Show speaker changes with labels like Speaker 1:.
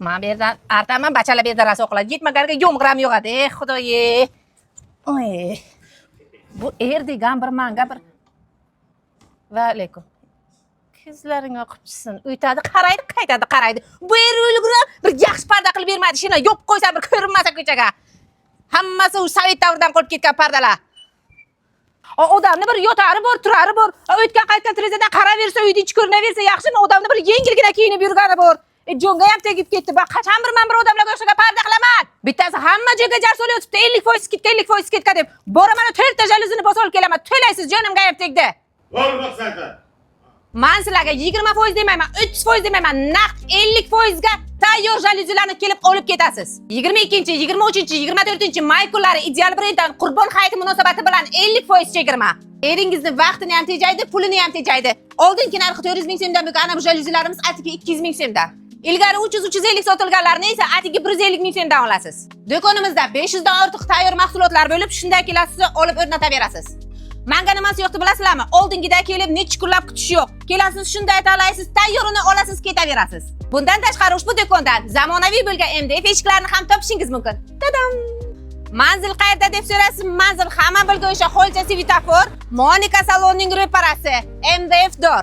Speaker 1: Men bu yerdan artaman, bachalar bu yerda raso qiladi. Yetmaganiga yo'mg'iram yo'g'adi. Ey xudoye. Oy. Bu degan bir manga bir. Va alaykum. Ko'zlaring oqibchisin. Uytadi, qaraydi, qaytadi, qaraydi. Bu yer o'lgura bir yaxshi parda qilib bermadi. Shuni yopib qo'ysa bir ko'rinmasa ko'chaga. Hammasi u sovet davridan qolib ketgan pardalar. Odamni bir yotari bor, turari bor. O'tgan qaytgan terezadan qaraversa, uyda ichi ko'rinaversa yaxshimi? Odamni bir yengilgina kiyinib yurgani bor. Jonga ham tegib ketdi. Va qachon bir odamlarga o'xshagan parda qilaman. Bittasi hamma joyga jar solyotibdi. 50% ketgan, 50% ketgan deb. Boraman, 4 ta jaluzini bosib olib kelaman. To'laysiz, jonimga ham tegdi.
Speaker 2: Voy maqsadda.
Speaker 1: Men sizlarga 20% demayman, 30% demayman, naqd 50% ga tayyor jaluzilarni kelib olib ketasiz. 22, 23, 24 may kunlari ideal brenddan Qurbon hayiti munosabati bilan 50% chegirma. Eringizni vaqtini ham tejaydi, pulini ham tejaydi. Oldingi narxi 400 ming so'mdan bo'lgan ana bu jaluzilarimiz atigi 200 ming so'mdan. Ilgari 300-350 sotilganlarni esa atigi 150 ming so'mdan olasiz. Do'konimizda 500 dan ortiq tayyor mahsulotlar bo'lib, shunday kelasiz, olib o'rnataverasiz. Menga nimasi yo'qdi bilasizlarmi? Oldingida kelib necha kunlab kutish yo'q. Kelasiz, shunday tanlaysiz, tayyorini olasiz, ketaverasiz. Bundan tashqari ushbu do'kondan zamonaviy bo'lgan MDF eshiklarini ham topishingiz mumkin. Tadam! Manzil qayerda deb so'rasiz? Manzil hamma bilgan o'sha Xo'ja svetofor, Monika salonining ro'parasi, MDF dor.